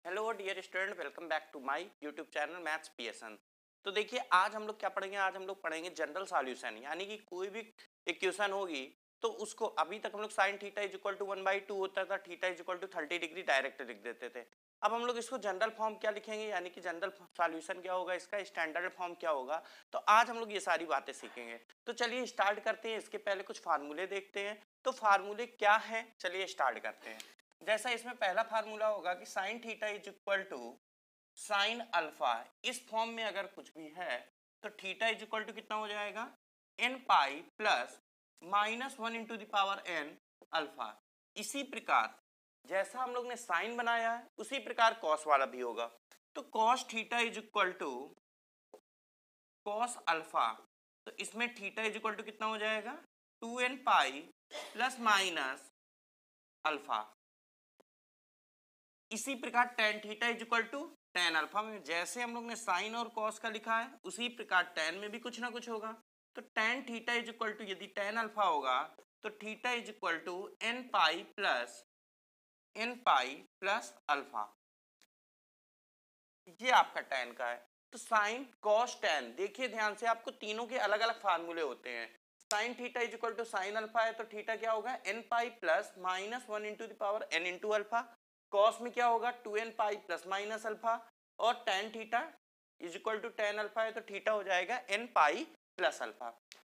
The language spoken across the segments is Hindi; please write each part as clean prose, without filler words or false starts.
Hello dear student, welcome back to my YouTube channel maths PSN. तो देखिए आज हम लोग क्या पढ़ेंगे। आज हम लोग पढ़ेंगे जनरल सॉल्यूशन, यानी कि कोई भी इक्वेशन होगी तो उसको अभी तक हम लोग sine theta is equal to 1/2 होता था, theta is equal to 30 degree direct लिख देते थे। अब हम लोग इसको जनरल फॉर्म क्या लिखेंगे, यानी कि जनरल सॉल्यूशन क्या होगा, इसका स्टैंडर्ड फॉर्म क्या होगा। तो आज हम लोग ये सारी बातें सीखेंगे। तो चलिए स्टार्ट करते हैं। इसके पहले कुछ फार्मूले देखते हैं। तो फार्मूले क्या है, चलिए स्टार्ट करते हैं। जैसा इसमें पहला फार्मूला होगा कि sine theta is equal to sine alpha. इस फॉर्म में अगर कुछ भी है तो थीटा इज इक्वल टू कितना हो जाएगा, n pi plus -1 into the power n alpha. इसी प्रकार जैसा हम लोग ने साइन बनाया है उसी प्रकार कॉस वाला भी होगा। तो cos theta is equal to cos alpha, तो इसमें थीटा इज इक्वल टू कितना हो जाएगा, 2n pi plus minus alpha. इसी प्रकार tan theta is equal to tan alpha में जैसे हम लोग ने साइन और कॉस का लिखा है उसी प्रकार टेन में भी कुछ ना कुछ होगा। तो tan theta is equal to, यदि टेन अल्फा होगा तो theta is equal to n pi plus alpha. ये आपका टेन का है। तो साइन कॉस टेन, देखिए ध्यान से, आपको तीनों के अलग अलग फार्मूले होते हैं। Sine theta is equal to sine alpha है तो थीटा क्या होगा, n pi plus -1 into the power n into alpha. Cos में क्या होगा, 2n pi plus minus alpha. और tan theta is equal to tan alpha है तो थीटा हो जाएगा एन पाई प्लस अल्फा।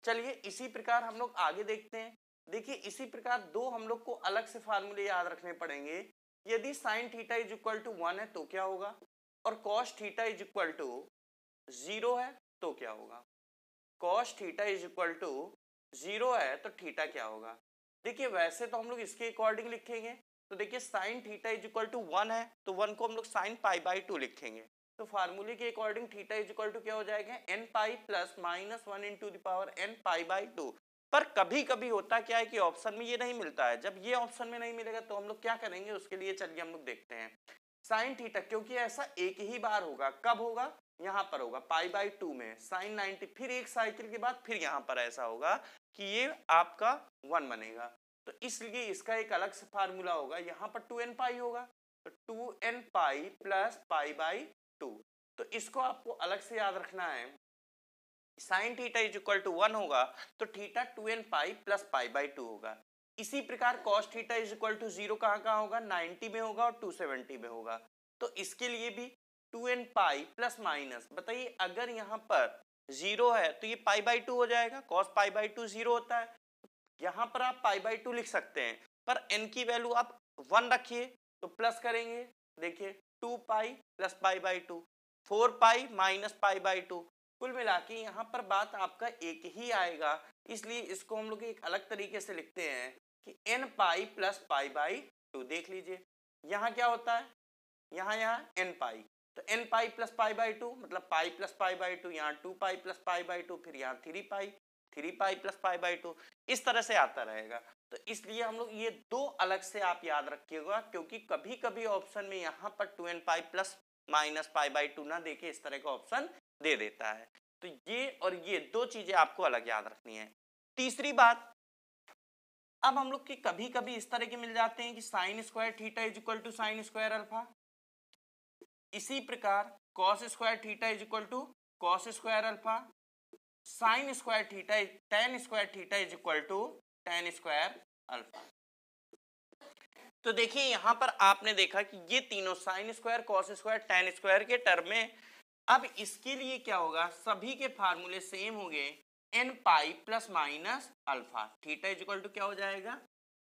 चलिए इसी प्रकार हम लोग आगे देखते हैं। देखिए इसी प्रकार दो हम लोग को अलग से फार्मूले याद रखने पड़ेंगे। यदि sine theta is equal to 1 है तो क्या होगा, और cos theta is equal to 0 है तो क्या होगा। Cos theta is equal to 0 है तो थीटा क्या होगा। देखिए वैसे तो हम लोग इसके अकॉर्डिंग लिखेंगे। तो देखिए sine theta is equal to 1 है तो 1 को हम लोग साइन पाई बाई 2 लिखेंगे। तो फार्मूले के according theta is equal to क्या हो जाएगा, n pi plus -1 into the power n pi by 2। पर कभी कभी होता क्या है कि ऑप्शन में ये नहीं मिलता है। जब ये ऑप्शन में नहीं मिलेगा तो हम लोग क्या करेंगे, उसके लिए चलिए हम लोग देखते हैं। साइन थीटा, क्योंकि ऐसा एक ही बार होगा, कब होगा, यहाँ पर होगा पाई बाई 2 में साइन 90, फिर एक साइकिल के बाद फिर यहाँ पर ऐसा होगा कि ये आपका 1 बनेगा। तो इसलिए इसका एक अलग से फार्मूला होगा, यहाँ पर 2n पाई होगा तो 2n pi plus pi by 2। तो इसको आपको अलग से याद रखना है। Sine theta is equal to 1 होगा तो theta 2n pi plus pi by 2 होगा। इसी प्रकार cos theta is equal to 0 कहाँ होगा, 90 में होगा और 270 में होगा। तो इसके लिए भी 2n पाई प्लस माइनस, बताइए अगर यहाँ पर 0 है तो ये पाई बाई 2 हो जाएगा, cos पाई बाई 2 0 होता है। यहाँ पर आप पाई बाई 2 लिख सकते हैं, पर n की वैल्यू आप 1 रखिए तो प्लस करेंगे। देखिए 2 पाई plus pi by 2, 4 pi minus pi by 2। कुल मिला के यहाँ पर बात आपका एक ही आएगा। इसलिए इसको हम लोग एक अलग तरीके से लिखते हैं कि n pi plus pi by 2। देख लीजिए यहाँ क्या होता है, यहाँ एन पाई, तो n pi plus pi by 2 मतलब पाई प्लस पाई बाई 2, यहाँ 2 पाई प्लस पाई बाई 2, फिर यहाँ 3 पाई प्लस पाई बाई 2, इस तरह से आता रहेगा। तो इसलिए हम लोग ये दो अलग से आप याद रखिएगा, क्योंकि कभी कभी ऑप्शन में यहाँ पर 2n pi plus minus pi by 2 ना देके इस तरह का ऑप्शन दे देता है। तो ये और ये दो चीजें आपको अलग याद रखनी है। तीसरी बात, अब हम लोग की कभी कभी इस तरह के मिल जाते हैं कि sine squared theta is equal to sine squared alpha. इसी प्रकार cos squared theta is equal to cos squared alpha. Sine squared theta, tan squared theta is equal to tan squared alpha. तो देखिए यहां पर आपने देखा कि ये तीनों sine squared cos squared tan squared के टर्म में। अब इसके लिए क्या होगा, सभी के फार्मूले सेम हो गए, n pi plus minus alpha. Theta is equal to क्या हो जाएगा,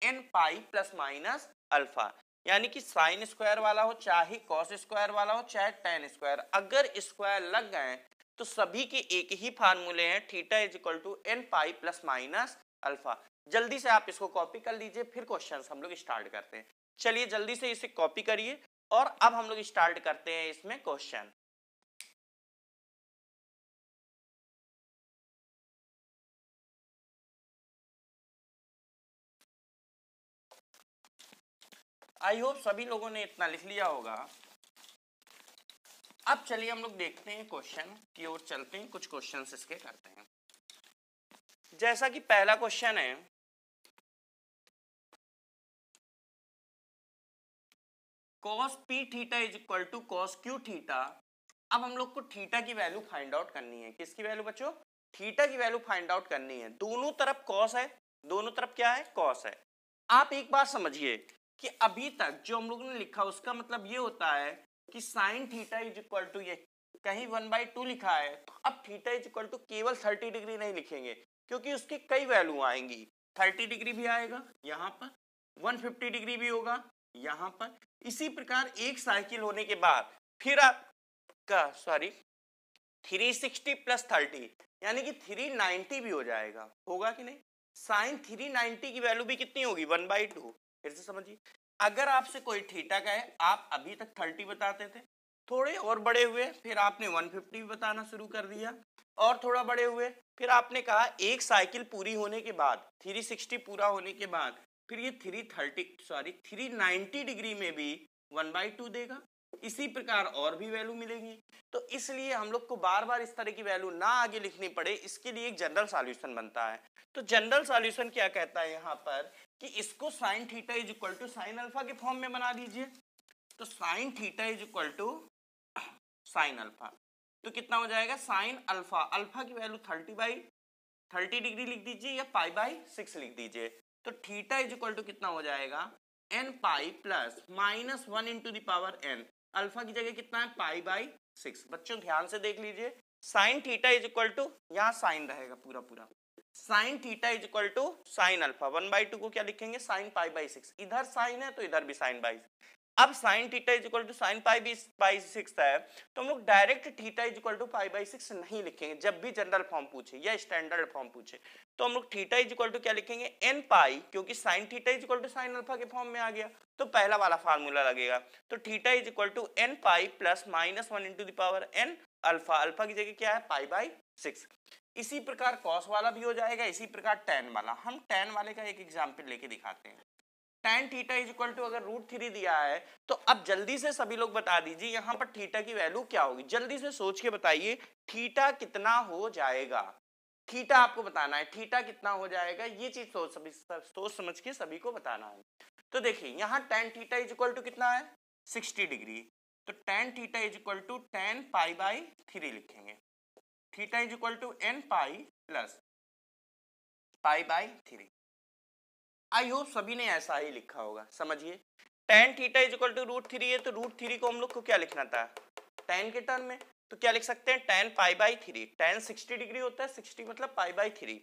n pi plus minus alpha. यानी कि साइन स्क्वायर वाला हो चाहे कॉस स्क्वायर वाला हो चाहे टेन स्क्वायर, अगर स्क्वायर लग गए तो सभी के एक ही फार्मूले हैं, theta is equal to n pi plus minus alpha. जल्दी से आप इसको कॉपी कर लीजिए, फिर क्वेश्चन हम लोग स्टार्ट करते हैं। चलिए जल्दी से इसे कॉपी करिए और अब हम लोग स्टार्ट करते हैं इसमें क्वेश्चन। आई होप सभी लोगों ने इतना लिख लिया होगा। अब चलिए हम लोग देखते हैं क्वेश्चन की ओर चलते हैं, कुछ क्वेश्चंस इसके करते हैं। जैसा कि पहला क्वेश्चन है, cos p theta is equal to cos q theta. अब हम लोग को थीटा की वैल्यू फाइंड आउट करनी है। किसकी वैल्यू बच्चों? थीटा की वैल्यू फाइंड आउट करनी है। दोनों तरफ cos है, दोनों तरफ क्या है? cos है। आप एक बात समझिए कि अभी तक जो हम लोगों ने लिखा उसका मतलब ये होता है कि sine theta is equal to, ये कहीं 1/2 लिखा है, तो अब थीटा इज इक्वल टू केवल 30 डिग्री नहीं लिखेंगे, क्योंकि उसकी कई वैल्यू आएंगी। 30 डिग्री भी आएगा यहाँ पर, 150 डिग्री भी होगा यहाँ पर। इसी प्रकार एक साइकिल होने के बाद फिर आपका 360 प्लस 30 यानी कि 390 भी हो जाएगा। होगा कि नहीं? साइन 390 की वैल्यू भी कितनी होगी? 1/2। फिर से समझिए, अगर आपसे कोई थीटा का है, आप अभी तक 30 बताते थे, थोड़े और बड़े हुए फिर आपने 150 बताना शुरू कर दिया, और थोड़ा बड़े हुए फिर आपने कहा एक साइकिल पूरी होने के बाद, 360 पूरा होने के बाद फिर ये 390 डिग्री में भी 1/2 देगा। इसी प्रकार और भी वैल्यू मिलेगी। तो इसलिए हम लोग को बार बार इस तरह की वैल्यू ना आगे लिखनी पड़े, इसके लिए एक जनरल सॉल्यूशन बनता है। तो जनरल सॉल्यूशन क्या कहता है यहाँ पर कि इसको sine theta is equal to sine alpha के फॉर्म में बना दीजिए। तो sine theta is equal to sine alpha, तो कितना हो जाएगा? साइन अल्फा, अल्फा की वैल्यू 30 डिग्री लिख दीजिए या π/6 लिख दीजिए। तो थीटा इज इक्वल टू कितना हो जाएगा? n pi plus -1 into the power n। Alpha की जगह कितना है? π/6। बच्चों ध्यान से देख लीजिए, sine theta is equal to, यहाँ साइन रहेगा पूरा पूरा, sine theta is equal to sine alpha, 1/2 को क्या लिखेंगे? साइन π/6। इधर साइन है तो इधर भी साइन बाई। अब sine theta is equal to sine π/6 है, तो हम लोग direct theta is equal to π/6 नहीं लिखेंगे। जब भी जनरल फॉर्म पूछे या स्टैंडर्ड फॉर्म पूछे तो हम लोग थीटा इज इक्वल टू क्या लिखेंगे? n पाई, क्योंकि sine theta is equal to sine alpha के फॉर्म में आ गया, तो पहला वाला फार्मूला लगेगा। तो theta is equal to n pi plus -1 into the power n alpha, alpha की जगह क्या है? π/6। इसी प्रकार कॉस वाला भी हो जाएगा, इसी प्रकार टेन वाला। हम टेन वाले का एक एग्जाम्पल लेके दिखाते हैं। tan theta is equal to अगर √3 दिया है, तो अब जल्दी से सभी लोग बता दीजिए यहाँ पर थीटा की वैल्यू क्या होगी। जल्दी से सोच के बताइए थीटा कितना हो जाएगा। थीटा आपको बताना है, थीटा कितना हो जाएगा, ये चीज सोच समझ के सभी को बताना है। तो देखिए यहाँ tan theta is equal to कितना है? 60 डिग्री। तो tan theta is equal to tan π/3 लिखेंगे। Theta is equal to n pi plus π/3। I hope सभी ने ऐसा ही लिखा होगा। समझिए, tan theta is equal to √3 है, तो √3 को हम लोग को क्या लिखना था? tan के टर्म में, तो क्या लिख सकते हैं? tan π/3। tan 60 डिग्री होता है, 60 मतलब π/3।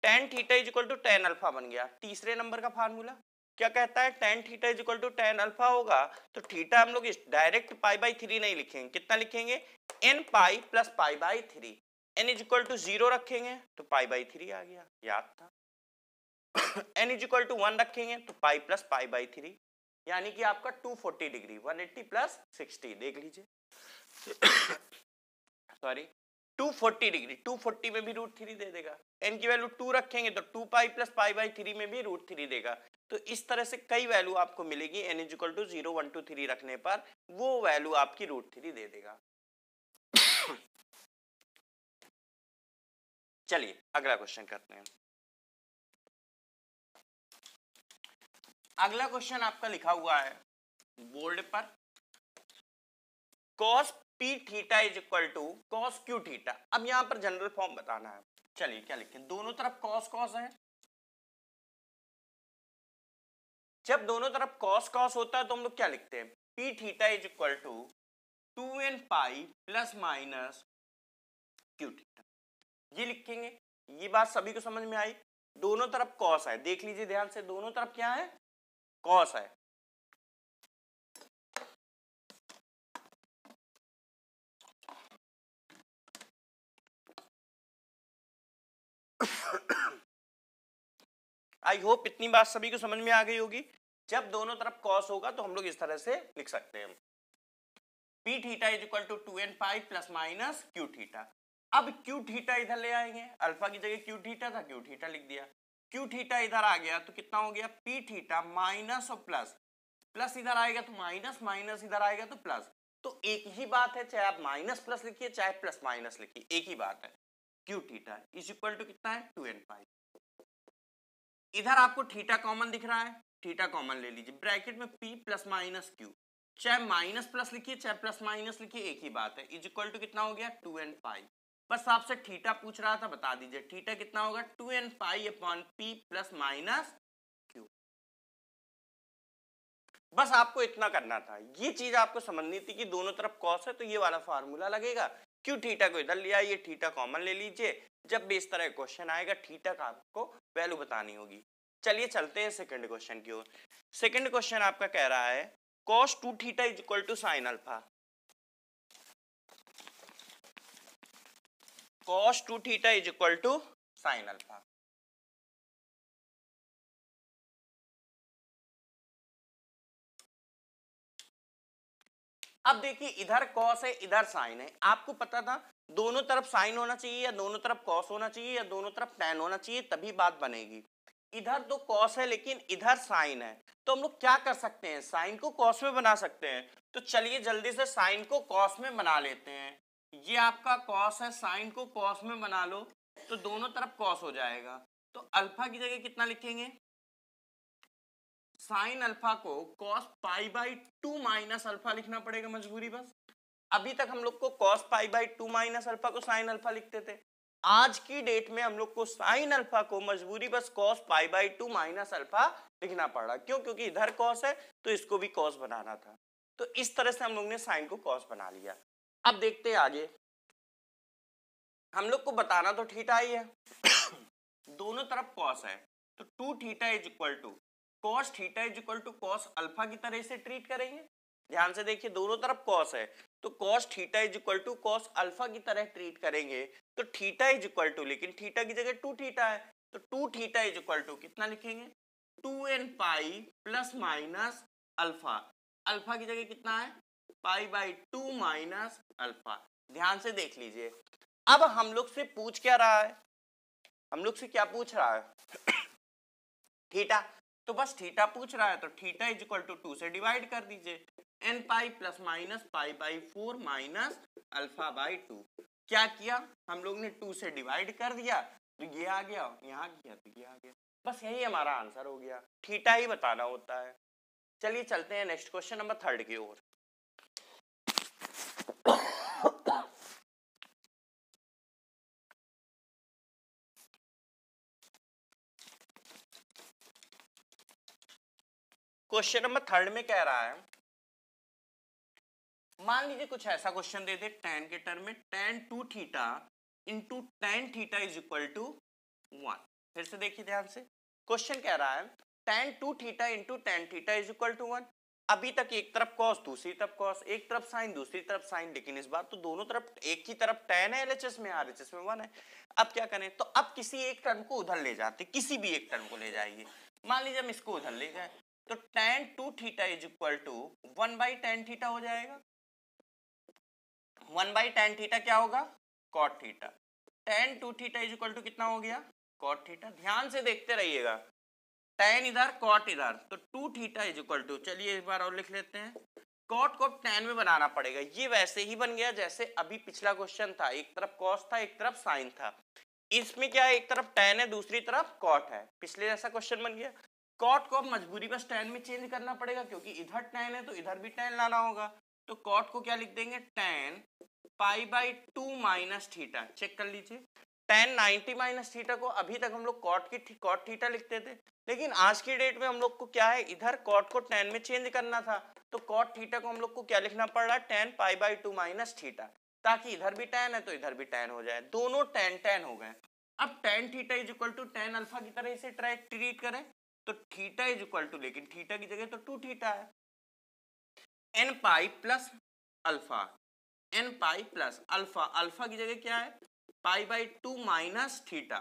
tan theta is equal to tan alpha बन गया। तीसरे नंबर का फार्मूला क्या कहता है? tan theta is equal to tan alpha होगा, तो थीटा हम लोग डायरेक्ट π/3 नहीं लिखेंगे। कितना लिखेंगे? n pi plus π/3। n is equal to 0 रखेंगे तो π/3 आ गया, याद था। n इज इक्वल टू 1 रखेंगे तो पाई प्लस π/3, यानी कि आपका 240 डिग्री, 180 प्लस 60 देख लीजिए। 240 डिग्री, 240 में भी √3 दे देगा। n की वैल्यू 2 रखेंगे तो 2 पाई प्लस π/3 में भी √3 देगा। तो इस तरह से कई वैल्यू आपको मिलेगी। n इज इक्वल टू 0, 1, 2, 3 रखने पर वो वैल्यू आपकी √3 दे देगा। चलिए अगला क्वेश्चन करते हैं। अगला क्वेश्चन आपका लिखा हुआ है बोर्ड पर, cos p theta is equal to cos q theta. अब यहां पर जनरल फॉर्म बताना है। चलिए क्या लिखें? दोनों तरफ cos cos है। जब दोनों तरफ cos cos होता है तो हम लोग क्या लिखते हैं? p theta is equal to 2n pi plus minus q theta, ये लिखेंगे। ये बात सभी को समझ में आई? दोनों तरफ cos है, देख लीजिए ध्यान से, दोनों तरफ क्या है? cos है। आई होप इतनी बात सभी को समझ में आ गई होगी। जब दोनों तरफ cos होगा तो हम लोग इस तरह से लिख सकते हैं, p theta is equal to 2n pi plus minus q theta. अब q थीटा इधर ले आएंगे, अल्फा की जगह q थीटा था, q थीटा लिख दिया। q थीटा इधर आ गया तो कितना हो गया? p थीटा माइनस और प्लस, प्लस इधर आएगा तो माइनस, माइनस इधर आएगा तो प्लस। तो एक ही बात है, चाहे आप माइनस प्लस लिखिए चाहे प्लस माइनस लिखिए, एक ही बात है। q theta is equal to कितना है? 2n पाई। इधर आपको थीटा कॉमन दिख रहा है, थीटा कॉमन ले लीजिए, ब्रैकेट में p प्लस माइनस q। चाहे माइनस प्लस लिखिए चाहे प्लस माइनस लिखिए एक ही बात है, इज इक्वल टू कितना हो गया 2n पाई। बस आपसे थीटा पूछ रहा था, बता दीजिए थीटा कितना होगा 2n pi upon P plus minus Q. बस आपको इतना करना था, ये चीज आपको समझनी थी कि दोनों तरफ कॉस है तो ये वाला फार्मूला लगेगा। क्यों थीटा को इधर लिया, ये थीटा कॉमन ले लीजिए, जब भी इस तरह क्वेश्चन आएगा थीटा का आपको वैल्यू बतानी होगी। चलिए चलते हैं सेकंड क्वेश्चन की ओर। सेकंड क्वेश्चन आपका कह रहा है cos 2 theta is equal to sine alpha. cos 2 theta is equal to sine alpha. अब देखिए इधर cos है इधर साइन है, आपको पता था दोनों तरफ साइन होना चाहिए या दोनों तरफ cos होना चाहिए या दोनों तरफ tan होना चाहिए, तभी बात बनेगी। इधर तो cos है लेकिन इधर साइन है, तो हम लोग क्या कर सकते हैं, साइन को cos में बना सकते हैं। तो चलिए जल्दी से साइन को cos में बना लेते हैं। ये आपका cos है, साइन को cos में बना लो तो दोनों तरफ cos हो जाएगा। तो अल्फा की जगह कितना लिखेंगे, साइन अल्फा को cos pi by 2 minus alpha लिखना पड़ेगा मजबूरी बस। अभी तक हम लोग को cos pi by 2 minus alpha को साइन अल्फा लिखते थे, आज की डेट में हम लोग को साइन अल्फा को मजबूरी बस cos pi by 2 minus alpha लिखना पड़ा। क्यों, क्योंकि इधर cos है तो इसको भी cos बनाना था, तो इस तरह से हम लोग ने साइन को cos बना लिया। अब देखते हैं आगे, हम लोग को बताना तो थीटा ही है दोनों तरफ cos है तो 2 theta is equal to cos theta is equal to cos alpha की तरह से ट्रीट करेंगे। ध्यान से देखिए दोनों तरफ cos है तो cos theta is equal to cos alpha की तरह ट्रीट करेंगे। तो थीटा इज इक्वल टू, लेकिन थीटा की जगह 2 थीटा है तो 2 थीटा इज इक्वल टू कितना लिखेंगे 2n pi plus minus alpha. Alpha की जगह कितना है पाई बाई 2 माइनस अल्फा। ध्यान से देख लीजिए, अब हम लोग से पूछ क्या रहा है, हम लोग से क्या पूछ रहा है थीटा, तो बस थीटा पूछ रहा है तो थीटा इज इक्वल टू 2 से डिवाइड कर दीजिए, n pi plus minus pi by 4 minus alpha by 2। क्या किया हम लोग ने 2 से डिवाइड कर दिया तो ये आ गया, यहाँ किया तो ये आ गया, बस यही हमारा आंसर हो गया। थीटा ही बताना होता है। चलिए चलते हैं नेक्स्ट क्वेश्चन नंबर 3 की ओर। क्वेश्चन नंबर 3 में कह रहा है, मान लीजिए कुछ ऐसा क्वेश्चन दे दे tan के टर्म में tan 2 theta into tan theta is equal to 1। फिर से देखिए ध्यान से, क्वेश्चन कह रहा है tan 2 theta into tan theta is equal to 1। अभी तक एक तरफ cos दूसरी तरफ cos, एक तरफ साइन दूसरी तरफ साइन, लेकिन इस बार तो दोनों तरफ एक ही तरफ tan है LHS में, RHS में 1 है। अब क्या करें, तो अब किसी एक टर्म को उधर ले जाते, किसी भी एक टर्म को ले जाइए। मान लीजिए हम इसको उधर ले जाए तो tan 2 theta is equal to 1 by tan theta हो जाएगा। 1 बाई tan थीटा क्या होगा cot theta, tan 2 theta is equal to कितना हो गया cot थीटा। ध्यान से देखते रहिएगा, tan इधर cot इधर, तो 2 थीटा इज इक्वल टू, चलिए एक बार और लिख लेते हैं, cot को tan में बनाना पड़ेगा। ये वैसे ही बन गया जैसे अभी पिछला क्वेश्चन था, एक तरफ cos था एक तरफ sin था। इसमें क्या है, एक तरफ tan है दूसरी तरफ cot है, पिछले जैसा क्वेश्चन बन गया। cot को मजबूरी बस tan में चेंज करना पड़ेगा, क्योंकि इधर tan है तो इधर भी tan लाना होगा। तो cot को क्या लिख देंगे tan pi by 2 minus theta. Check कर लीजिए, tan 90 माइनस थीटा को अभी तक हम लोग cot थीटा लिखते थे, लेकिन आज की डेट में हम लोग को क्या है, इधर cot को tan में चेंज करना था तो cot थीटा को हम लोग को क्या लिखना पड़ रहा है tan pi by 2 minus theta, ताकि इधर भी tan है तो इधर भी tan हो जाए, दोनों tan हो गए। अब tan theta is equal to tan alpha की तरह इसे ट्रीट करें तो थीटा इज इक्वल टू, लेकिन थीटा की जगह तो 2 थीटा है, n pi plus alpha, n pi plus alpha, alpha की जगह क्या है पाई बाई 2 माइनस थीटा।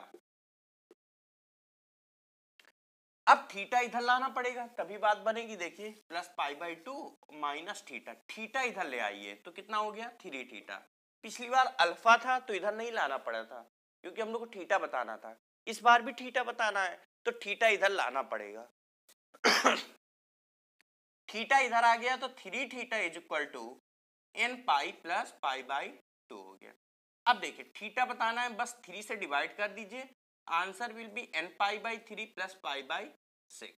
अब थीटा इधर लाना पड़ेगा तभी बात बनेगी। देखिए plus pi by 2 minus theta, theta इधर ले आइए तो कितना हो गया 3 थीटा। पिछली बार अल्फा था तो इधर नहीं लाना पड़ा था क्योंकि हम लोग को थीटा बताना था, इस बार भी थीटा बताना है तो थीटा इधर लाना पड़ेगा थीटा इधर आ गया तो 3 theta is equal to n pi plus pi by 2 हो गया। अब देखिए थीटा बताना है, बस 3 से डिवाइड कर दीजिए, answer will be n pi by 3 plus pi by 6।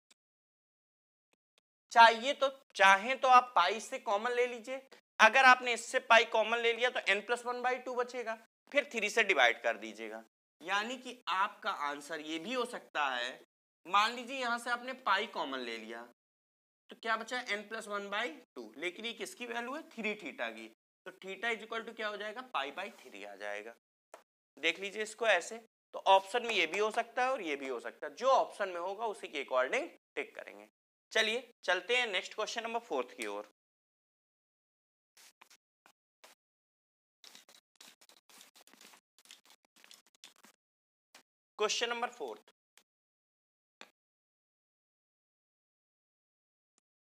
चाहिए तो चाहें तो आप पाई से कॉमन ले लीजिए, अगर आपने इससे पाई कॉमन ले लिया तो n+1/2 बचेगा, फिर 3 से डिवाइड कर दीजिएगा। यानी कि आपका आंसर ये भी हो सकता है, मान लीजिए यहां से आपने पाई कॉमन ले लिया तो क्या बचा n+1/2, लेकिन ये किसकी वैल्यू है 3 थीटा की, तो थीटा इज इक्वल टू क्या हो जाएगा पाई/3 आ जाएगा। देख लीजिए इसको ऐसे, तो ऑप्शन में ये भी हो सकता है और ये भी हो सकता है, जो ऑप्शन में होगा उसी के अकॉर्डिंग टिक करेंगे। चलिए चलते हैं नेक्स्ट क्वेश्चन नंबर 4 की ओर। Question number 4,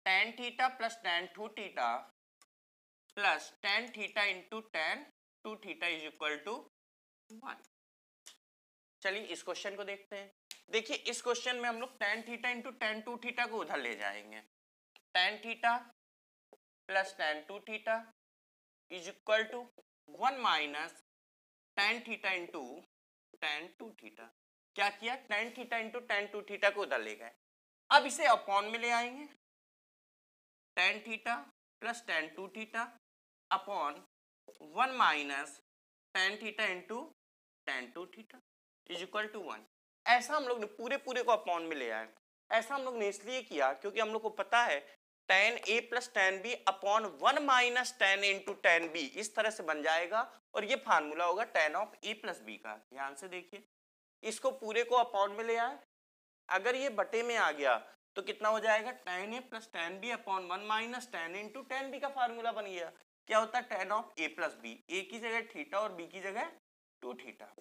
tan theta plus tan 2 theta plus tan theta into tan 2 theta is equal to 1। चलिए इस क्वेश्चन को देखते हैं। देखिए इस क्वेश्चन में हम लोग tan theta into tan 2 theta को उधर ले जाएंगे, tan theta plus tan 2 theta is equal to 1 minus tan theta into tan 2 theta. क्या किया, tan theta into tan 2 theta को उधर ले गए, अब इसे अपॉन में ले आएंगे, tan theta plus tan 2 theta upon 1 minus tan theta into tan 2 theta is equal to 1। ऐसा हम लोग ने पूरे पूरे को अपॉन में ले आए। ऐसा हम लोग ने इसलिए किया क्योंकि हम लोग को पता है tan a plus tan b upon 1 minus tan into tan b इस तरह से बन जाएगा, और ये फार्मूला होगा tan of a plus b का। ध्यान से देखिए, इसको पूरे को अपॉन में ले आए, अगर ये बटे में आ गया तो कितना हो जाएगा tan a plus tan b upon 1 minus tan into tan b का फार्मूला बन गया। क्या होता है tan of a plus b, a की जगह थीटा और b की जगह 2 theta.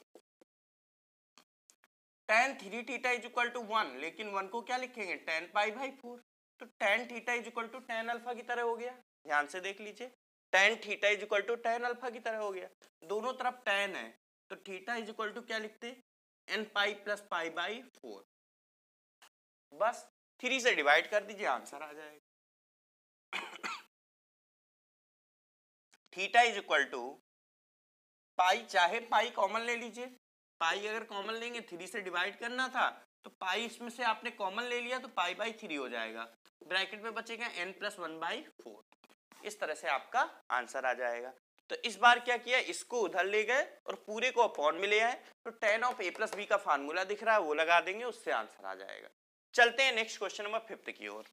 tan 3 theta is equal to 1, लेकिन 1 को क्या लिखेंगे tan पाई/4, तो tan theta is equal to tan alpha की तरह हो गया। ध्यान से देख लीजिए, tan theta is equal to tan alpha की तरह हो गया, दोनों तरफ tan है तो थीटा इज इक्वल टू क्या लिखते n पाई प्लस पाई/4, बस 3 से डिवाइड कर दीजिए आंसर आ जाएगा। थीटा इज इक्वल टू पाई, चाहे पाई कॉमन ले लीजिए, पाई अगर कॉमन लेंगे 3 से डिवाइड करना था तो पाई इसमें से आपने कॉमन ले लिया तो पाई/3 हो जाएगा, ब्रैकेट में बचेगा n+1/4, इस तरह से आपका आंसर आ जाएगा। तो इस बार क्या किया, इसको उधर ले गए और पूरे को अपॉन में ले आए, तो tan of a plus b का फार्मूला दिख रहा है वो लगा देंगे, उससे आंसर आ जाएगा। चलते हैं नेक्स्ट क्वेश्चन नंबर 5 की ओर।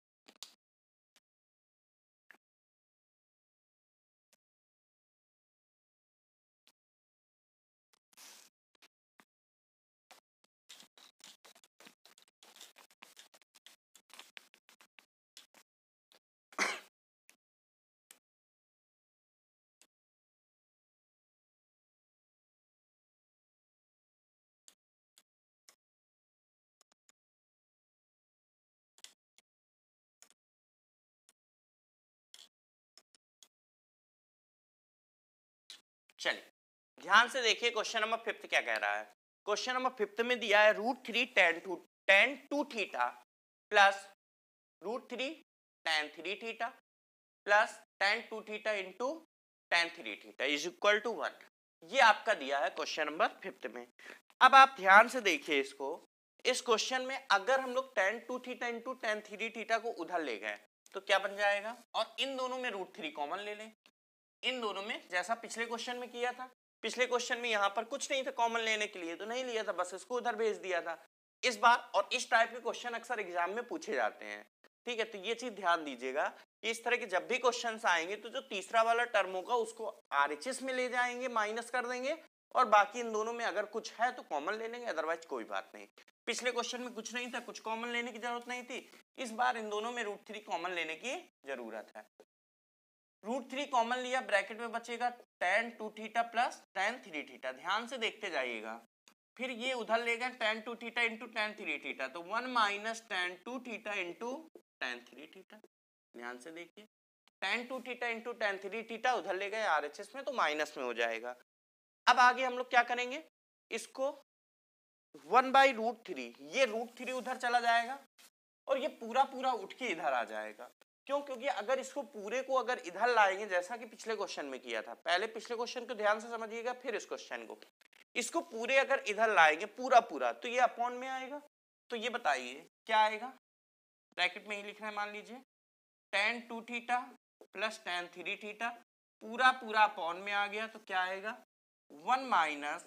चलिए ध्यान से देखिए क्वेश्चन नंबर 5 क्या कह रहा है। क्वेश्चन नंबर 5 में दिया है √3 tan 2 theta plus √3 tan 3 theta plus tan 2 theta into tan 3 theta is equal to 1। ये आपका दिया है क्वेश्चन नंबर 5 में। अब आप ध्यान से देखिए इसको, इस क्वेश्चन में अगर हम लोग tan 2 theta into tan 3 theta को उधर ले गए तो क्या बन जाएगा, और इन दोनों में √3 कॉमन ले लें, इन दोनों में जैसा पिछले क्वेश्चन में किया था। पिछले क्वेश्चन में यहाँ पर कुछ नहीं था कॉमन लेने के लिए तो नहीं लिया था, बस इसको उधर भेज दिया था। इस बार, और इस टाइप के क्वेश्चन अक्सर एग्जाम में पूछे जाते हैं, ठीक है, तो ये चीज ध्यान दीजिएगा कि इस तरह के जब भी क्वेश्चन आएंगे तो जो तीसरा वाला टर्म होगा उसको RHS में ले जाएंगे, माइनस कर देंगे, और बाकी इन दोनों में अगर कुछ है तो कॉमन ले लेंगे, अदरवाइज कोई बात नहीं। पिछले क्वेश्चन में कुछ नहीं था, कुछ कॉमन लेने की जरूरत नहीं थी, इस बार इन दोनों में √3 कॉमन लेने की जरूरत है। √3 कॉमन लिया, ब्रैकेट में बचेगा tan 2 theta plus tan 3 theta. ध्यान से देखते जाइएगा, फिर ये उधर लेगा tan 2 theta into tan 3 theta, तो 1 minus tan 2 theta into tan 3 theta. ध्यान से देखिए, tan 2 theta into tan 3 theta उधर ले गए RHS में तो माइनस में हो जाएगा। अब आगे हम लोग क्या करेंगे, इसको 1/√3, ये √3 उधर चला जाएगा और ये पूरा पूरा उठ के इधर आ जाएगा। क्यों, क्योंकि अगर इसको पूरे को अगर इधर लाएंगे जैसा कि पिछले क्वेश्चन में किया था, पहले पिछले क्वेश्चन को ध्यान से समझिएगा फिर इस क्वेश्चन को, इसको पूरे अगर इधर लाएंगे पूरा पूरा तो ये अपॉन में आएगा, तो ये बताइए क्या आएगा, ब्रैकेट में ही लिखना है, मान लीजिए tan 2 theta plus tan 3 theta पूरा पूरा अपॉन में आ गया तो क्या आएगा 1 minus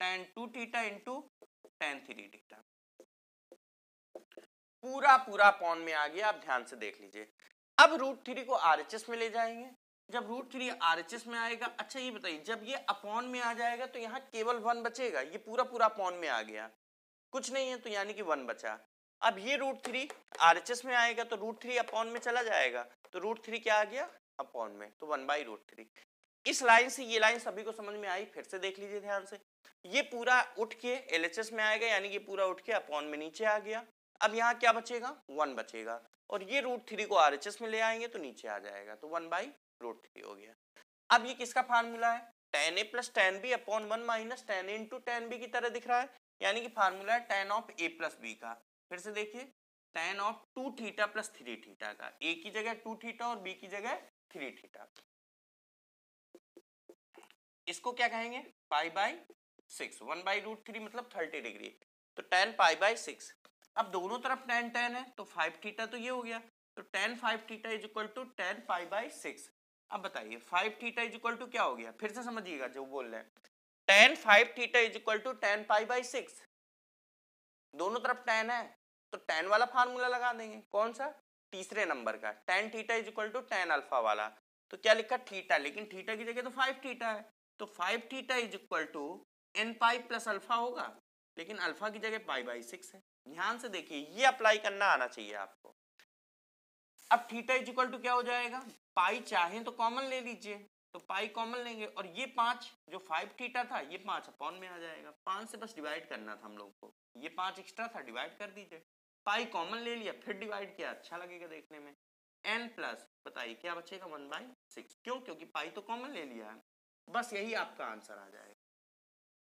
tan 2 theta into tan 3 theta पूरा पूरा अपॉन में आ गया। आप ध्यान से देख लीजिए। अब √3 को RHS में ले जाएंगे। जब √3 RHS में आएगा, अच्छा ये बताइए जब ये अपॉन में आ जाएगा तो यहाँ केवल 1 बचेगा, ये पूरा पूरा अपॉन में आ गया कुछ नहीं है तो यानी कि 1 बचा। अब ये √3 RHS में आएगा तो √3 अपॉन में चला जाएगा तो √3 क्या आ गया अपॉन में, तो 1/√3। इस लाइन से ये लाइन सभी को समझ में आई, फिर से देख लीजिए ध्यान से। ये पूरा उठ के LHS में आएगा यानी कि पूरा उठ के अपॉन में नीचे आ गया। अब यहाँ क्या बचेगा 1 बचेगा और ये √3 को RHS में ले आएंगे तो नीचे आ जाएगा तो 1/√3 हो गया। अब ये किसका फार्मूला है tan A plus tan B upon 1 minus tan A into tan B की तरह दिख रहा है, यानी कि फार्मूला है tan of A plus B का। फिर से देखिए tan of 2 theta plus 3 theta का, A की जगह 2 थीटा और B की जगह 3 थीटा। इसको क्या कहेंगे π/6, 1/√3 मतलब 30 डिग्री, तो tan π/6। अब दोनों तरफ tan tan है तो 5 थीटा तो ये हो गया, तो tan 5 theta is equal to tan π/6। अब बताइए 5 थीटा इज इक्वल टू क्या हो गया, फिर से समझिएगा जो बोल रहे हैं, tan 5 theta is equal to tan π/6। दोनों तरफ tan है तो tan वाला फार्मूला लगा देंगे, कौन सा तीसरे नंबर का, tan theta is equal to tan alpha वाला। तो क्या लिखा थीटा, लेकिन थीटा की जगह तो 5 थीटा है तो 5 theta is equal to n pi plus alpha होगा, लेकिन अल्फा की जगह π/6 है। ध्यान से देखिए ये अप्लाई करना आना चाहिए आपको। अब थीटा इज इक्वल टू क्या हो जाएगा, पाई चाहे तो कॉमन ले लीजिए तो पाई कॉमन लेंगे और ये 5 जो 5 थीटा था ये 5 अपॉन में आ जाएगा, 5 से बस डिवाइड करना था हम लोग को, ये 5 एक्स्ट्रा था डिवाइड कर दीजिए, पाई कॉमन ले लिया फिर डिवाइड किया, अच्छा लगेगा देखने में। n प्लस बताइए क्या बचेगा 1/6, क्यों, क्योंकि पाई तो कॉमन ले लिया है। बस यही आपका आंसर आ जाएगा।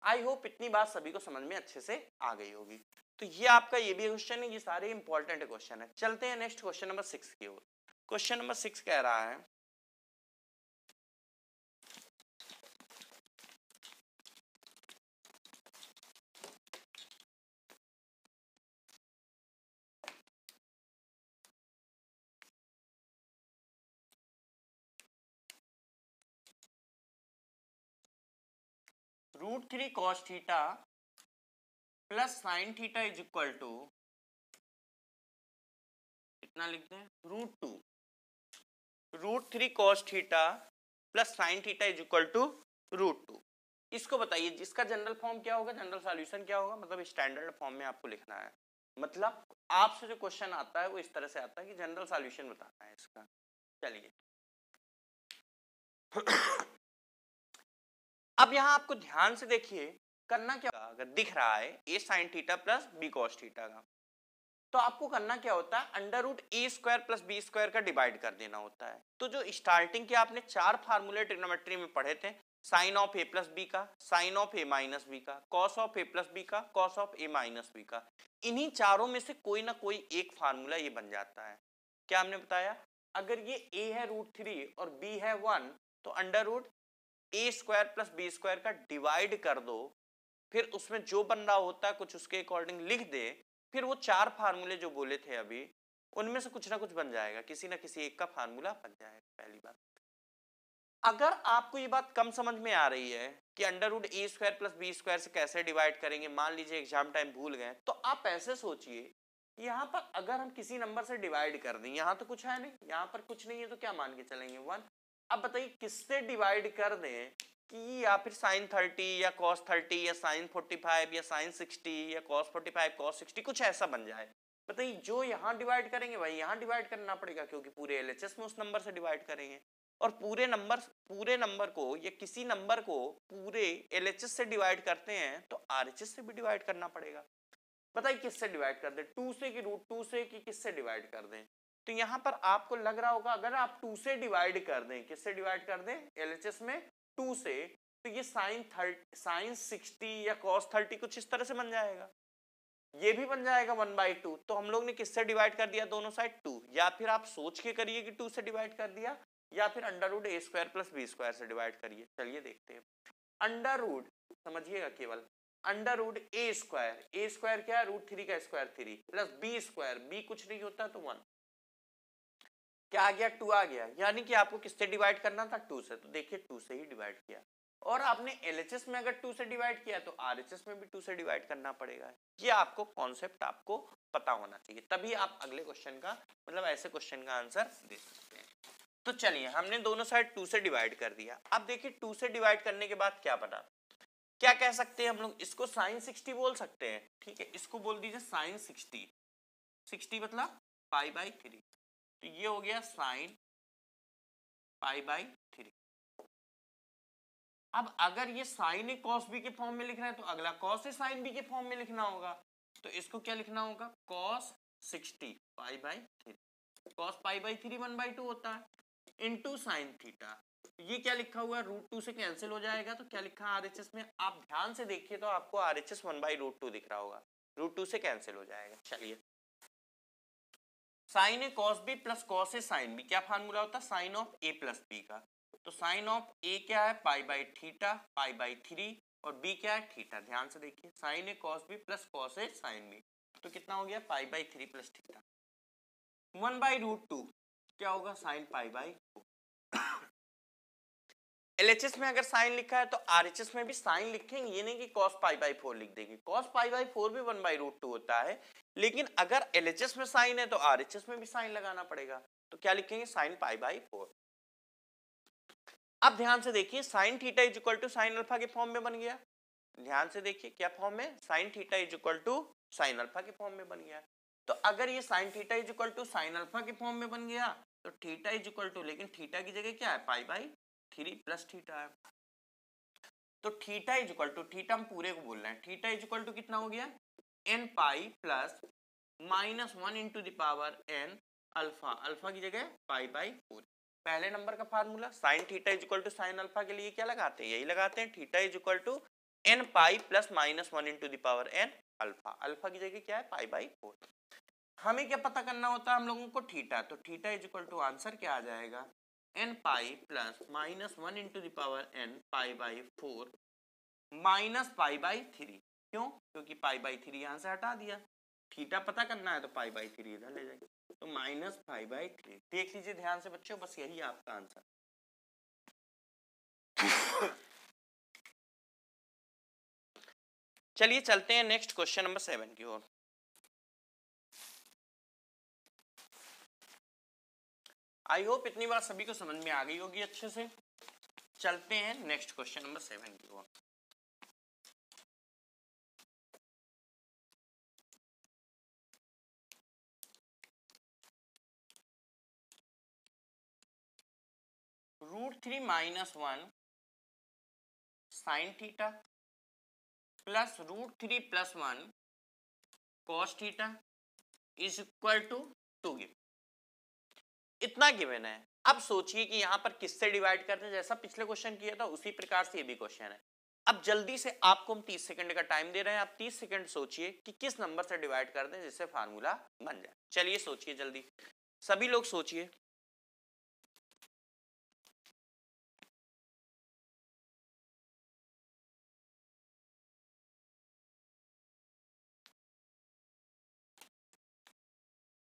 आई होप इतनी बात सभी को समझ में अच्छे से आ गई होगी। तो ये आपका ये भी क्वेश्चन है, ये सारे इंपॉर्टेंट क्वेश्चन है। चलते हैं नेक्स्ट क्वेश्चन नंबर 6 की ओर। क्वेश्चन नंबर 6 कह रहा है √3 cos theta plus sine theta is equal to कितना लिखते हैं √2 cos theta plus sine theta is equal to √2। इसको बताइए जिसका जनरल फॉर्म क्या होगा, जनरल सॉल्यूशन क्या होगा, मतलब स्टैंडर्ड फॉर्म में आपको लिखना है। मतलब आपसे जो क्वेश्चन आता है वो इस तरह से आता है कि जनरल सॉल्यूशन बताना है इसका। चलिए अब यहां आपको ध्यान से देखिए करना क्या, अगर दिख रहा है a sin theta plus b cos theta का, तो आपको करना क्या होता है √a² प्लस b² का डिवाइड कर देना होता है। तो जो स्टार्टिंग के आपने 4 फार्मूले ट्रिग्नोमेट्री में पढ़े थे, sine of a plus b का, sine of a minus b का, cos of a plus b का, cos of a minus b का, इन्हीं चारों में से कोई ना कोई एक फार्मूला ये बन जाता है। क्या हमने बताया, अगर ये a है √3 और b है 1 तो √a² प्लस b² का डिवाइड कर दो, फिर उसमें जो बन रहा होता है कुछ उसके अकॉर्डिंग लिख दे, फिर वो 4 फार्मूले जो बोले थे अभी उनमें से कुछ ना कुछ बन जाएगा, किसी ना किसी एक का फार्मूला बन जाएगा। पहली बात, अगर आपको ये बात कम समझ में आ रही है कि √a² प्लस b² से कैसे डिवाइड करेंगे, मान लीजिए एग्जाम टाइम भूल गए, तो आप ऐसे सोचिए यहाँ पर अगर हम किसी नंबर से डिवाइड कर दें, यहाँ तो कुछ है नहीं, यहाँ पर कुछ नहीं है तो क्या मान के चलेंगे 1। अब बताइए किससे डिवाइड कर दें कि या फिर sin 30 या cos 30 या sin 45 या sin 60 या cos 45 cos 60 कुछ ऐसा बन जाए। बताइए जो यहाँ डिवाइड करेंगे वही यहाँ डिवाइड करना पड़ेगा, क्योंकि पूरे LHS में उस नंबर से डिवाइड करेंगे, और पूरे नंबर को या किसी नंबर को पूरे LHS से डिवाइड करते हैं तो RHS से भी डिवाइड करना पड़ेगा। बताइए किससे डिवाइड कर दें, 2 से कि √2 से कि किससे डिवाइड कर दें। तो यहाँ पर आपको लग रहा होगा अगर आप 2 से डिवाइड कर दें, किससे डिवाइड कर दें LHS में 2 से, तो ये sin 60 या cos 30 कुछ इस तरह से बन जाएगा, ये भी बन जाएगा 1/2। तो हम लोग ने किससे डिवाइड कर दिया दोनों साइड 2, या फिर आप सोच के करिए कि 2 से डिवाइड कर दिया, या फिर √a² प्लस b² से डिवाइड करिए। चलिए देखते हैं, अंडर समझिएगा केवल √a² क्या है √3 का स्क्वायर 3 प्लस b² b कुछ नहीं होता तो 1, क्या आ गया 2 आ गया, यानी कि आपको किससे डिवाइड करना था 2 से, तो देखिए 2 से ही डिवाइड किया। और आपने LHS में अगर 2 से डिवाइड किया तो RHS में भी 2 से डिवाइड करना पड़ेगा। ये आपको कॉन्सेप्ट आपको पता होना चाहिए, तभी आप अगले क्वेश्चन का मतलब ऐसे क्वेश्चन का आंसर दे सकते हैं। तो चलिए हमने दोनों साइड 2 से डिवाइड कर दिया। अब देखिए 2 से डिवाइड करने के बाद क्या बना, क्या कह सकते हैं हम लोग, इसको sin 60 बोल सकते हैं, ठीक है, इसको बोल दीजिए sin 60, 60 मतलब पाई बाई 3, तो ये हो गया sin पाई बाई 3। अब अगर ये sin ए cos b के फॉर्म में लिख रहे हैं तो अगला cos ए sin b के फॉर्म में लिखना होगा, तो इसको क्या लिखना होगा cos 60 pi by 3, cos pi by 3 1/2 होता है इनटू sin थीटा, ये क्या लिखा हुआ है √2 से कैंसिल हो जाएगा, तो क्या लिखा है RHS में, आप ध्यान से देखिए तो आपको RHS 1/√2 दिख रहा होगा, √2 से कैंसिल हो जाएगा। चलिए sin ए cos b प्लस cos ए sin b, क्या फार्मूला होता है sin of a plus b का, तो sin ऑफ a क्या है pi by theta pi by 3 और b क्या है थीटा, ध्यान से देखिए sin ए cos b प्लस cos ए sin b, तो कितना हो गया पाई बाई 3 प्लस थीटा, 1/√2 क्या होगा sin पाई बाई 4। LHS में अगर साइन लिखा है तो RHS में भी साइन लिखेंगे, ये नहीं कि cos पाई बाई 4 लिख देंगे, cos पाई बाई 4 भी 1/√2 होता है, लेकिन अगर LHS में साइन है तो RHS में भी साइन लगाना पड़ेगा, तो क्या लिखेंगे साइन पाई बाई 4। अब ध्यान से देखिए sine theta is equal to sine alpha के फॉर्म में बन गया, ध्यान से देखिए क्या फॉर्म में, sine theta is equal to sine alpha के फॉर्म में बन गया। तो अगर ये sine theta is equal to sine alpha के फॉर्म में बन गया तो थीटा इज इक्वल टू, लेकिन थीटा की जगह क्या है पाई बाई 3 प्लस थीटा है, तो theta is equal to, theta हम पूरे को बोल रहे हैं, थीटा इज इक्वल टू कितना हो गया n pi plus -1 into the power n alpha, alpha की जगह पाई बाई 4। पहले नंबर का formula sine theta is equal to sine alpha के लिए क्या लगाते हैं, यही लगाते हैं, theta is equal to n pi plus -1 into the power n alpha, alpha की जगह क्या है पाई बाई 4। हमें क्या पता करना होता है हम लोगों को थीटा, तो theta is equal to answer क्या आ जाएगा n pi plus -1 into the power n pi by 4 minus pi by 3, क्यों, क्योंकि पाई बाई 3 यहां से हटा दिया, थीटा पता करना है तो पाई बाई 3 इधर ले जाएंगे, तो माइनस पाई बाई 3, देख लीजिए ध्यान से बच्चों, बस यही आपका आंसर। चलिए चलते हैं नेक्स्ट क्वेश्चन नंबर 7 की ओर। आई होप इतनी बात सभी को समझ में आ गई होगी अच्छे से। चलते हैं नेक्स्ट क्वेश्चन नंबर 7 की ओर। √3 - 1 sine theta plus √3 + 1 cos theta is equal to 2 given, इतना गिवन है। अब सोचिए कि यहां पर किससे डिवाइड करते हैं, जैसा पिछले क्वेश्चन किया था उसी प्रकार से ये भी क्वेश्चन है। अब जल्दी से आपको हम 30 सेकंड का टाइम दे रहे हैं, आप 30 सेकंड सोचिए कि किस नंबर से डिवाइड कर दें जिससे फार्मूला बन जाए। चलिए सोचिए जल्दी, सभी लोग सोचिए।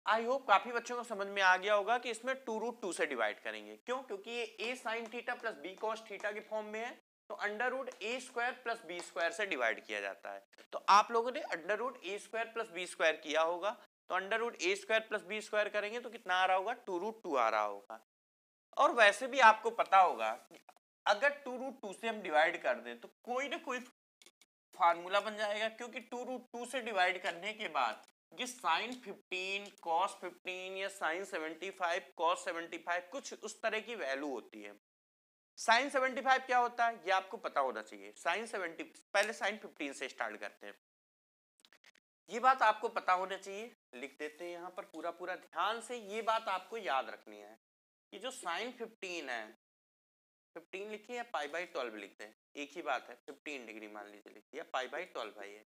आई होप काफी बच्चों को समझ में आ गया होगा कि इसमें 2√2 से डिवाइड करेंगे, क्यों, क्योंकि ये a sin theta plus b cos theta के फॉर्म में है, तो √a² प्लस b² से डिवाइड किया जाता है। तो आप लोगों ने √a² प्लस b² किया होगा, तो √a² प्लस b² करेंगे तो कितना आ रहा होगा 2√2 आ रहा होगा। और वैसे भी आपको पता होगा अगर 2√2 से हम डिवाइड कर दें तो कोई ना कोई फार्मूला बन जाएगा, क्योंकि 2√2 से डिवाइड करने के बाद ये sin 15 cos 15 या sin 75 cos 75 कुछ उस तरह की वैल्यू होती है। sin 75 क्या होता है ये आपको पता होना चाहिए, sin 70, पहले sin 15 से स्टार्ट करते हैं, ये बात आपको पता होना चाहिए। लिख देते हैं यहाँ पर पूरा पूरा, ध्यान से ये बात आपको याद रखनी है कि जो sin 15 है, 15 लिखिए या पाई बाई 12 लिखते हैं, एक ही बात है, 15 डिग्री मान लीजिए लिखिए, पाई बाई 12 है।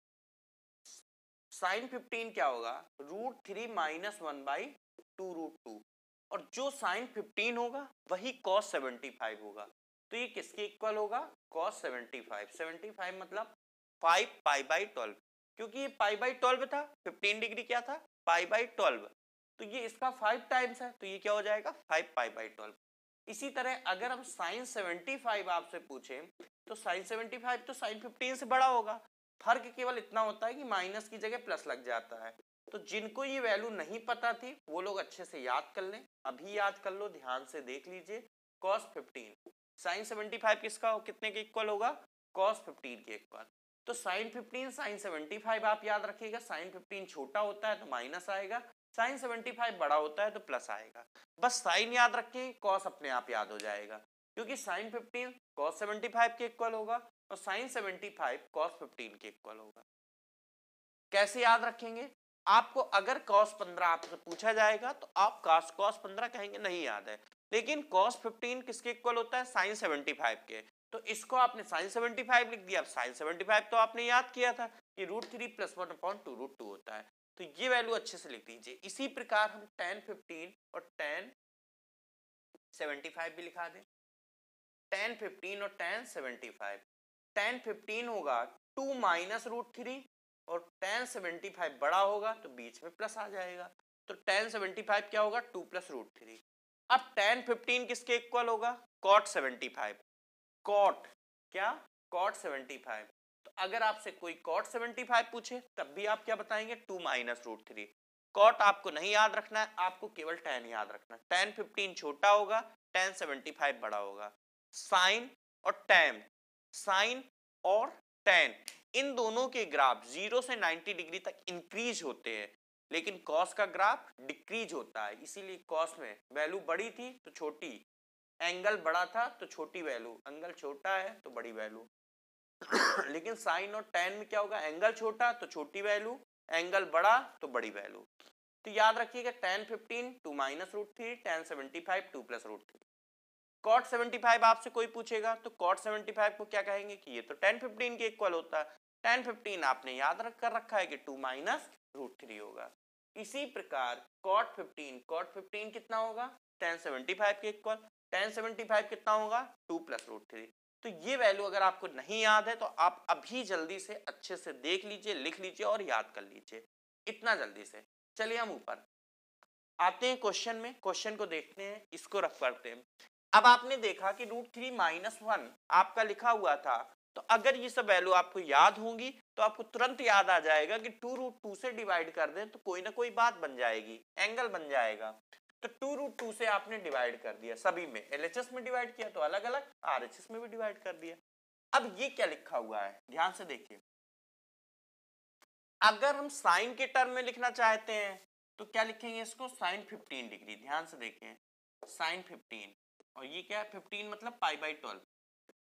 साइन 15 क्या होगा √3 - 1/2√2, और जो साइन 15 होगा वही cos 75 होगा, तो ये किसके इक्वल होगा cos 75, 75 मतलब 5 पाई बाई 12, क्योंकि ये पाई बाई 12 था, 15 डिग्री क्या था पाई बाई 12, तो ये इसका 5 टाइम्स है, तो ये क्या हो जाएगा 5 पाई बाई 12। इसी तरह अगर हम साइन 75 आपसे पूछें तो साइन 75 तो साइन 15 से बड़ा होगा, फर्क केवल इतना होता है कि माइनस की जगह प्लस लग जाता है। तो जिनको ये वैल्यू नहीं पता थी वो लोग अच्छे से याद कर लें, अभी याद कर लो, ध्यान से देख लीजिए। cos 15 साइन 75 किसका कितने के इक्वल होगा, cos 15 के इक्वल। तो साइन 15 साइन 75 आप याद रखिएगा, साइन 15 छोटा होता है तो माइनस आएगा, साइन 75 बड़ा होता है तो प्लस आएगा। बस साइन याद रखें, कॉस अपने आप याद हो जाएगा, क्योंकि साइन 15 cos 75 के इक्वल होगा और साइन 75 cos 15 के इक्वल होगा। कैसे याद रखेंगे, आपको अगर cos 15 आपसे पूछा जाएगा तो आप cos 15 कहेंगे नहीं याद है, लेकिन cos 15 किसके इक्वल होता है, साइन 75 के। तो इसको आपने साइन 75 लिख दिया। अब साइन 75 तो आपने याद किया था कि √3 + 1/2 √2 होता है, तो ये वैल्यू अच्छे से लिख दीजिए। इसी प्रकार हम tan 15 और tan 75 भी लिखा दें। tan 15 और tan 75, tan 15 होगा 2 - √3 और tan 75 बड़ा होगा तो बीच में प्लस आ जाएगा, तो tan 75 क्या होगा 2 + √3। अब tan 15 किसके इक्वल होगा, cot 75, cot क्या, cot 75। तो अगर आपसे कोई cot 75 पूछे तब भी आप क्या बताएंगे, 2 - √3। cot आपको नहीं याद रखना है, आपको केवल tan याद रखना है। tan 15 छोटा होगा, tan 75 बड़ा होगा। साइन और tan, साइन और tan इन दोनों के ग्राफ 0 से 90 डिग्री तक इंक्रीज होते हैं, लेकिन cos का ग्राफ डिक्रीज होता है। इसीलिए cos में वैल्यू बड़ी थी तो छोटी, एंगल बड़ा था तो छोटी वैल्यू, एंगल छोटा है तो बड़ी वैल्यू। लेकिन साइन और tan में क्या होगा, एंगल छोटा तो छोटी वैल्यू, एंगल बड़ा तो बड़ी वैल्यू। तो याद रखिएगा tan 15 2 - √3, tan 75 2 + √3। cot 75 आपसे कोई पूछेगा तो cot 75 को क्या कहेंगे कि ये तो tan 15 के इक्वल होता है। tan 15 आपने याद रखा है कि 2 - √3 होगा। इसी प्रकार cot 15 कितना होगा, tan 75 के इक्वल, tan 75 कितना होगा 2 + √3। तो ये वैल्यू अगर आपको नहीं याद है तो आप अभी जल्दी से अच्छे से देख लीजिए, लिख लीजिए और याद कर लीजिए, इतना जल्दी से। चलिए हम ऊपर आते हैं क्वेश्चन में, क्वेश्चन को देखते हैं, इसको रख करते हैं। अब आपने देखा कि √3 - 1 आपका लिखा हुआ था, तो अगर ये सब वैल्यू आपको याद होंगी तो आपको तुरंत याद आ जाएगा कि 2√2 से डिवाइड कर दें तो कोई ना कोई बात बन जाएगी, एंगल बन जाएगा। तो 2√2 से आपने डिवाइड कर दिया, सभी में LHS में डिवाइड किया तो अलग अलग RHS में भी डिवाइड कर दिया। अब ये क्या लिखा हुआ है, ध्यान से देखिए। अगर हम साइन के टर्म में लिखना चाहते हैं तो क्या लिखेंगे इसको, साइन 15 डिग्री। ध्यान से देखें, साइन 15 और ये क्या है 15 मतलब π/12।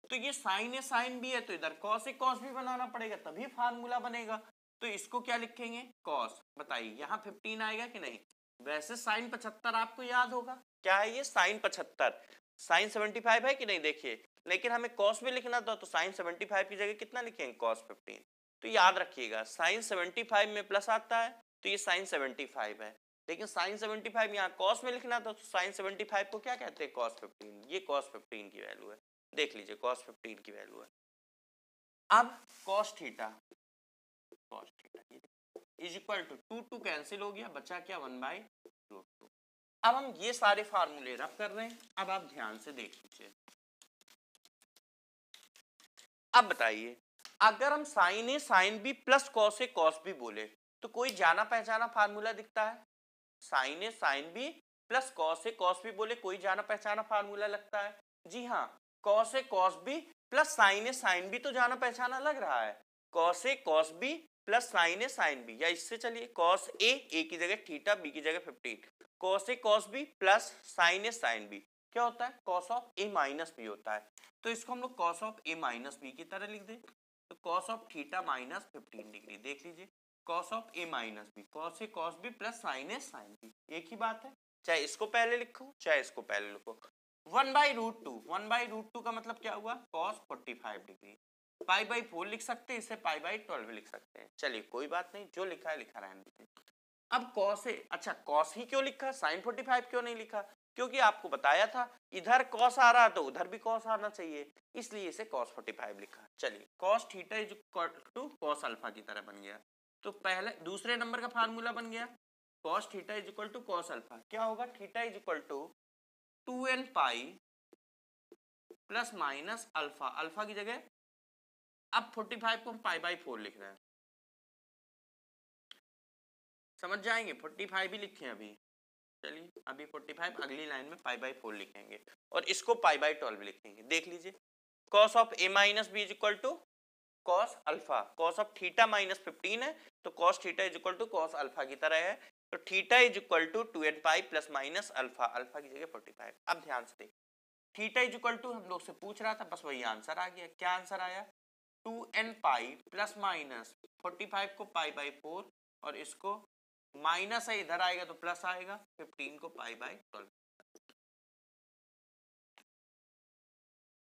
तो ये साइन है, साइन भी है तो इधर cos है, cos भी बनाना पड़ेगा तभी फार्मूला बनेगा। तो इसको क्या लिखेंगे, cos। बताइए यहाँ 15 आएगा कि नहीं। वैसे साइन 75 आपको याद होगा, क्या है ये साइन 75, साइन 75 है कि नहीं देखिए, लेकिन हमें cos भी लिखना था तो साइन 75 की जगह कितना लिखेंगे cos 15। तो याद रखिएगा साइन 75 में प्लस आता है तो ये साइन 75 है, लेकिन साइन 75 यहाँ cos में लिखना था तो साइन 75 को क्या कहते हैं cos 15। ये cos 15 की वैल्यू है, देख लीजिए cos 15 की वैल्यू है। अब cos theta is equal to 2 cancel हो गया, बचा क्या 1/√2। अब हम ये सारे फार्मूले रब कर रहे हैं, अब आप ध्यान से देख लीजिए। अब बताइए अगर हम sign A sine B plus cos A cos B बोले तो कोई जाना पहचाना फार्मूला दिखता है। Sign A sine B plus cos A cos B बोले कोई जाना पहचाना फार्मूला लगता है। जी हाँ, cos A cos B plus sine A sine B तो जाना पहचाना लग रहा है। Cos A cos B plus sine A sine B, या इससे चलिए कॉस ए की जगह थीटा, बी की जगह 15, cos A cos B plus sine A sine B क्या होता है, cos of A minus B होता है। तो इसको हम लोग cos of A minus B की तरह लिख दें, तो cos of theta minus 15 degree. देख लीजिए cos of A minus B, cos A cos B plus sine A sine B, एक ही बात है, चाहे इसको पहले लिखो चाहे इसको पहले लिखो। 1/√2 का मतलब क्या हुआ, कॉस 45 डिग्री। π/4 लिख सकते हैं, इसे π/12 लिख सकते हैं। चलिए कोई बात नहीं, जो लिखा है लिखा रहने दीजिए। अब कॉस ए, अच्छा कॉस ही क्यों लिखा, साइन 45 क्यों नहीं लिखा, क्योंकि आपको बताया था इधर कॉस आ रहा तो उधर भी कॉस आना चाहिए, इसलिए इसे कॉस 45 लिखा। चलिए cos theta is equal to cos alpha की तरह बन गया। तो पहले दूसरे नंबर का फार्मूला बन गया cos theta is equal to cos alpha, क्या होगा theta is equal to 2n pi plus minus alpha, alpha की जगह अब 45 को हम पाई बाई 4 लिख रहे हैं, समझ जाएंगे 45 भी लिखे अभी, चलिए अभी 45 अगली लाइन में पाई बाई 4 लिखेंगे और इसको पाई बाई 12 लिखेंगे। देख लीजिए cos of a minus B is equal to cos alpha, cos of theta minus 15 है तो cos theta is equal to cos alpha की तरह है, तो theta is equal to 2n pi plus minus alpha, alpha की जगह 45। अब ध्यान से देखिए थीटा इज इक्वल टू हम लोग से पूछ रहा था, बस वही आंसर आ गया। क्या आंसर आया 2n पाई प्लस माइनस 45 को पाई बाई 4 और इसको माइनस है इधर आएगा तो प्लस आएगा, 15 को पाई बाई 12।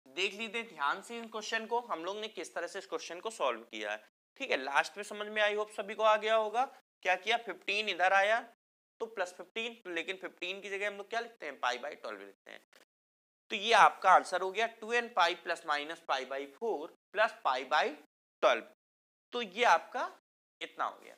देख लीजिए ध्यान से इन क्वेश्चन को, हम लोग ने किस तरह से इस क्वेश्चन को सॉल्व किया है। ठीक है, लास्ट में समझ में आई होप सभी को आ गया होगा। क्या किया 15 इधर आया तो प्लस 15, लेकिन 15 की जगह हम लोग क्या लिखते हैं पाई बाई 12 लिखते हैं। तो ये आपका आंसर हो गया 2n pi plus minus pi by 4 plus pi by 12। तो ये आपका इतना हो गया।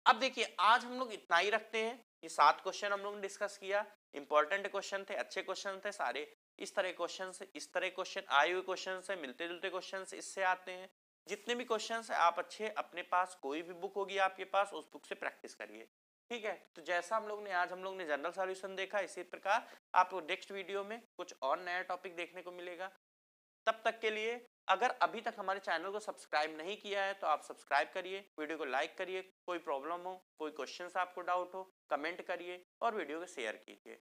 अब देखिए आज हम लोग इतना ही रखते हैं, ये 7 क्वेश्चन हम लोग ने डिस्कस किया, इंपॉर्टेंट क्वेश्चन थे, अच्छे क्वेश्चन थे सारे। इस तरह क्वेश्चन से, इस तरह क्वेश्चन आए हुए क्वेश्चन से, मिलते जुलते क्वेश्चन इससे आते हैं। जितने भी क्वेश्चन है आप अच्छे अपने पास कोई भी बुक होगी आपके पास उस बुक से प्रैक्टिस करिए। ठीक है, तो जैसा हम लोग ने जनरल सॉल्यूशन देखा, इसी प्रकार आपको नेक्स्ट वीडियो में कुछ और नया टॉपिक देखने को मिलेगा। तब तक के लिए अगर अभी तक हमारे चैनल को सब्सक्राइब नहीं किया है तो आप सब्सक्राइब करिए, वीडियो को लाइक करिए, कोई प्रॉब्लम हो, कोई क्वेश्चन आपको डाउट हो कमेंट करिए और वीडियो को शेयर कीजिए।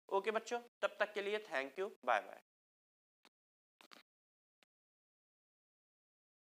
ओके बच्चों, तब तक के लिए थैंक यू, बाय बाय।